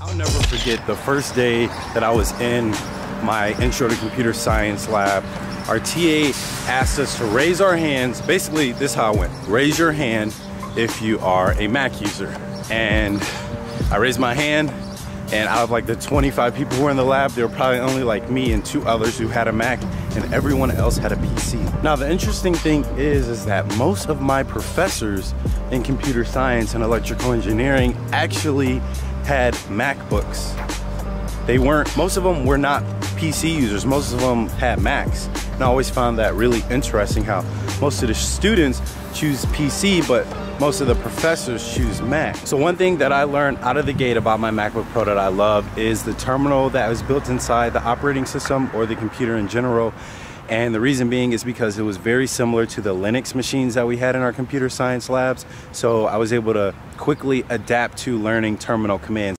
I'll never forget the first day that I was in my intro to computer science lab. Our TA asked us to raise our hands. Basically, this is how it went. Raise your hand if you are a Mac user. And I raised my hand, and out of like the 25 people who were in the lab, there were probably only like me and 2 others who had a Mac, and everyone else had a PC. Now, the interesting thing is that most of my professors in computer science and electrical engineering actually had MacBooks. Most of them were not PC users, most of them had Macs. And I always found that really interesting how most of the students choose PC, but most of the professors choose Mac. So one thing that I learned out of the gate about my MacBook Pro that I love is the terminal that was built inside the operating system or the computer in general. And the reason being is because it was very similar to the Linux machines that we had in our computer science labs. So I was able to quickly adapt to learning terminal commands.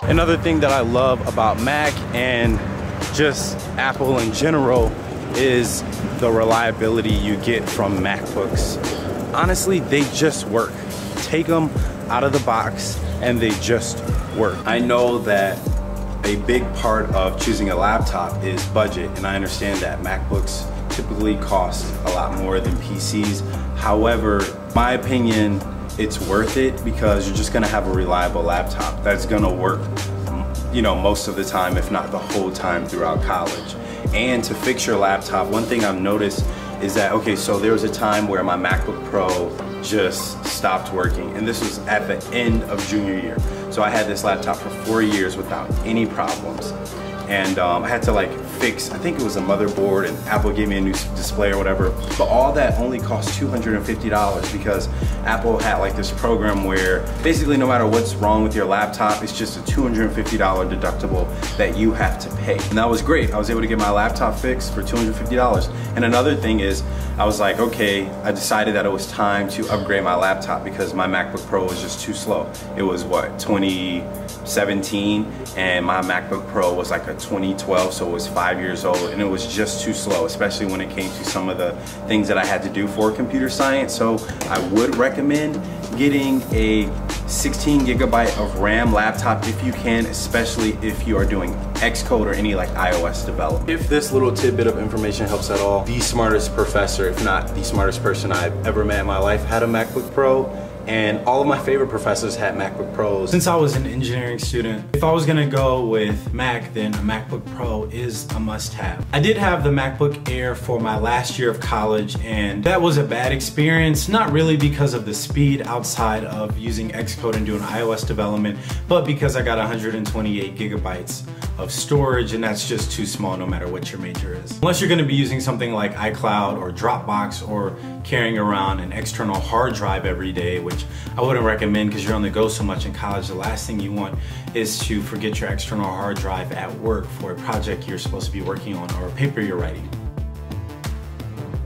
Another thing that I love about Mac and just Apple in general is the reliability you get from MacBooks. Honestly, they just work. Take them out of the box and they just work. I know that a big part of choosing a laptop is budget, and I understand that MacBooks typically cost a lot more than PCs. However, my opinion, it's worth it because you're just gonna have a reliable laptop that's gonna work, you know, most of the time, if not the whole time throughout college. And to fix your laptop, one thing I've noticed is that, okay, so there was a time where my MacBook Pro just stopped working, and this was at the end of junior year. So I had this laptop for 4 years without any problems. And I had to like fix, I think it was a motherboard, and Apple gave me a new display or whatever. But all that only cost $250 because Apple had like this program where basically no matter what's wrong with your laptop, it's just a $250 deductible that you have to pay. And that was great. I was able to get my laptop fixed for $250. And another thing is, I was like, okay, I decided that it was time to upgrade my laptop because my MacBook Pro was just too slow. It was what, 2017, and my MacBook Pro was like a 2012, so it was 5 years old, and it was just too slow, especially when it came to some of the things that I had to do for computer science. So I would recommend getting a 16 gigabyte of RAM laptop if you can, especially if you are doing Xcode or any like iOS development. If this little tidbit of information helps at all, the smartest professor, if not the smartest person I've ever met in my life, had a MacBook Pro. And all of my favorite professors had MacBook Pros. Since I was an engineering student, if I was gonna go with Mac, then a MacBook Pro is a must-have. I did have the MacBook Air for my last year of college, and that was a bad experience, not really because of the speed outside of using Xcode and doing iOS development, but because I got 128 gigabytes of storage, and that's just too small no matter what your major is. Unless you're gonna be using something like iCloud or Dropbox or carrying around an external hard drive every day, which I wouldn't recommend because you're on the go so much in college. The last thing you want is to forget your external hard drive at work for a project you're supposed to be working on or a paper you're writing.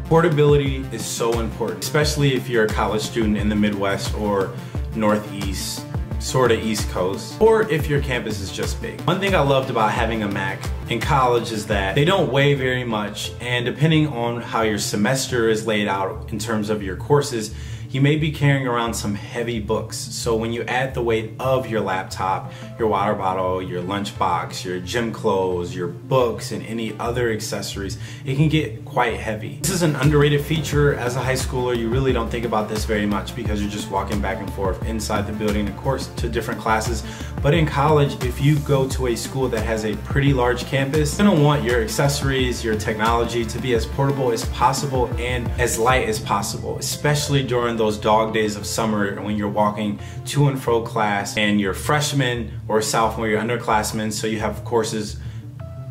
Portability is so important, especially if you're a college student in the Midwest or Northeast, sort of East Coast, or if your campus is just big. One thing I loved about having a Mac in college is that they don't weigh very much, and depending on how your semester is laid out in terms of your courses, you may be carrying around some heavy books. So when you add the weight of your laptop, your water bottle, your lunchbox, your gym clothes, your books, and any other accessories, it can get quite heavy. This is an underrated feature. As a high schooler, you really don't think about this very much because you're just walking back and forth inside the building, of course, to different classes. But in college, if you go to a school that has a pretty large campus, you're gonna want your accessories, your technology to be as portable as possible and as light as possible, especially during those dog days of summer when you're walking to and fro class and you're freshman or sophomore, you're underclassmen, so you have courses,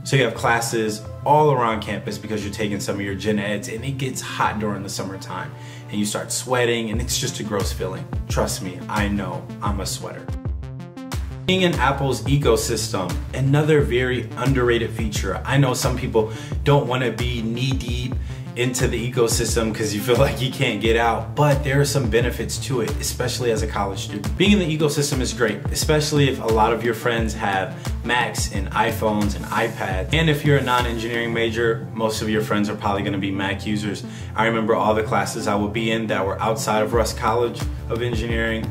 so you have classes all around campus because you're taking some of your gen eds, and it gets hot during the summertime and you start sweating, and it's just a gross feeling. Trust me, I know, I'm a sweater. Being in Apple's ecosystem, another very underrated feature. I know some people don't want to be knee deep into the ecosystem because you feel like you can't get out, but there are some benefits to it, especially as a college student. Being in the ecosystem is great, especially if a lot of your friends have Macs and iPhones and iPads. And if you're a non-engineering major, most of your friends are probably gonna be Mac users. I remember all the classes I would be in that were outside of Rusk College of Engineering.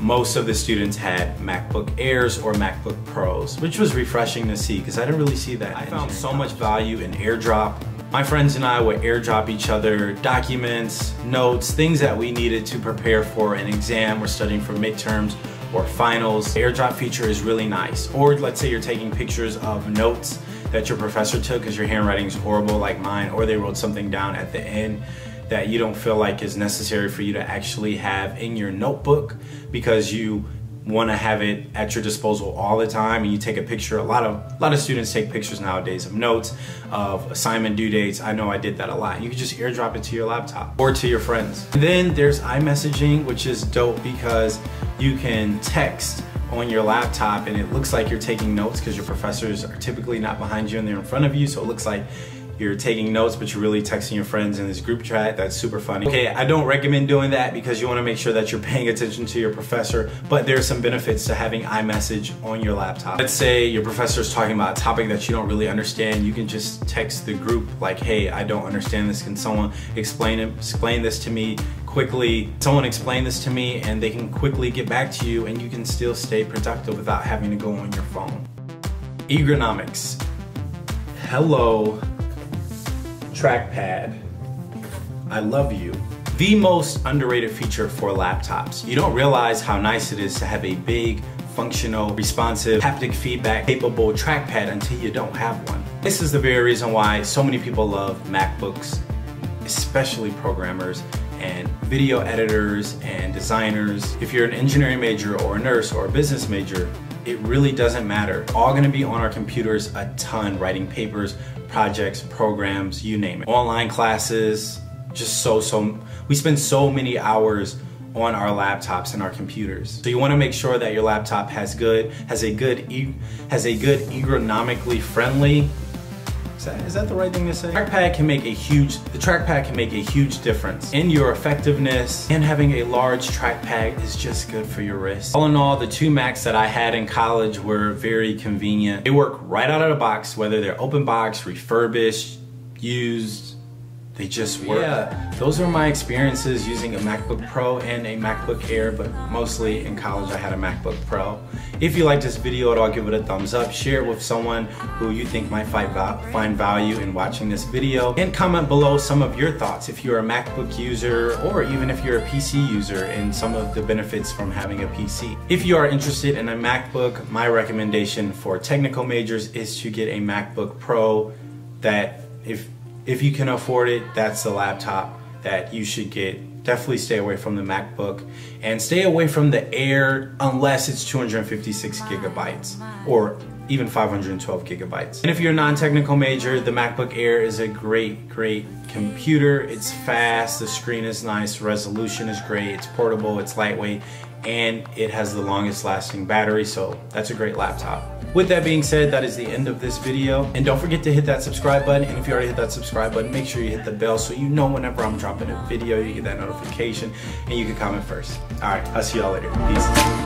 most of the students had MacBook Airs or MacBook Pros, which was refreshing to see because I didn't really see that. I found so much value in AirDrop. My friends and I would AirDrop each other documents, notes, things that we needed to prepare for an exam or studying for midterms or finals. The AirDrop feature is really nice. Or let's say you're taking pictures of notes that your professor took because your handwriting is horrible like mine, or they wrote something down at the end that you don't feel like is necessary for you to actually have in your notebook because you want to have it at your disposal all the time, and you take a picture. A lot of students take pictures nowadays of notes, of assignment due dates. I know I did that a lot. You can just AirDrop it to your laptop or to your friends. And then there's iMessaging, which is dope because you can text on your laptop and it looks like you're taking notes because your professors are typically not behind you and they're in front of you, so it looks like you're taking notes, but you're really texting your friends in this group chat. That's super funny. Okay, I don't recommend doing that because you want to make sure that you're paying attention to your professor, but there's some benefits to having iMessage on your laptop. Let's say your professor is talking about a topic that you don't really understand. You can just text the group like, hey, I don't understand this. Can someone explain this to me quickly? Someone explain this to me, and they can quickly get back to you, and you can still stay productive without having to go on your phone. Ergonomics. Hello. Trackpad. I love you. The most underrated feature for laptops. You don't realize how nice it is to have a big, functional, responsive, haptic feedback capable trackpad until you don't have one. This is the very reason why so many people love MacBooks, especially programmers and video editors and designers. If you're an engineering major or a nurse or a business major, it really doesn't matter. It's all gonna be on our computers a ton, writing papers, projects, programs, you name it. Online classes, just we spend so many hours on our laptops and our computers. So you wanna make sure that your laptop has a good ergonomically friendly, is that the right thing to say? The trackpad can make a huge difference in your effectiveness, and having a large trackpad is just good for your wrist. All in all, the two Macs that I had in college were very convenient. They work right out of the box, whether they're open box, refurbished, used, they just work. Yeah, those are my experiences using a MacBook Pro and a MacBook Air, but mostly in college I had a MacBook Pro. If you like this video at all, give it a thumbs up, share it with someone who you think might find value in watching this video, and comment below some of your thoughts if you're a MacBook user or even if you're a PC user and some of the benefits from having a PC. If you are interested in a MacBook, my recommendation for technical majors is to get a MacBook Pro. That if you can afford it, that's the laptop that you should get. Definitely stay away from the MacBook and stay away from the Air unless it's 256 gigabytes or even 512 gigabytes. And if you're a non-technical major, the MacBook Air is a great computer. It's fast, the screen is nice, resolution is great, it's portable, it's lightweight, and it has the longest lasting battery, so that's a great laptop. With that being said, that is the end of this video. And don't forget to hit that subscribe button. And if you already hit that subscribe button, make sure you hit the bell so you know whenever I'm dropping a video, you get that notification and you can comment first. All right, I'll see y'all later. Peace.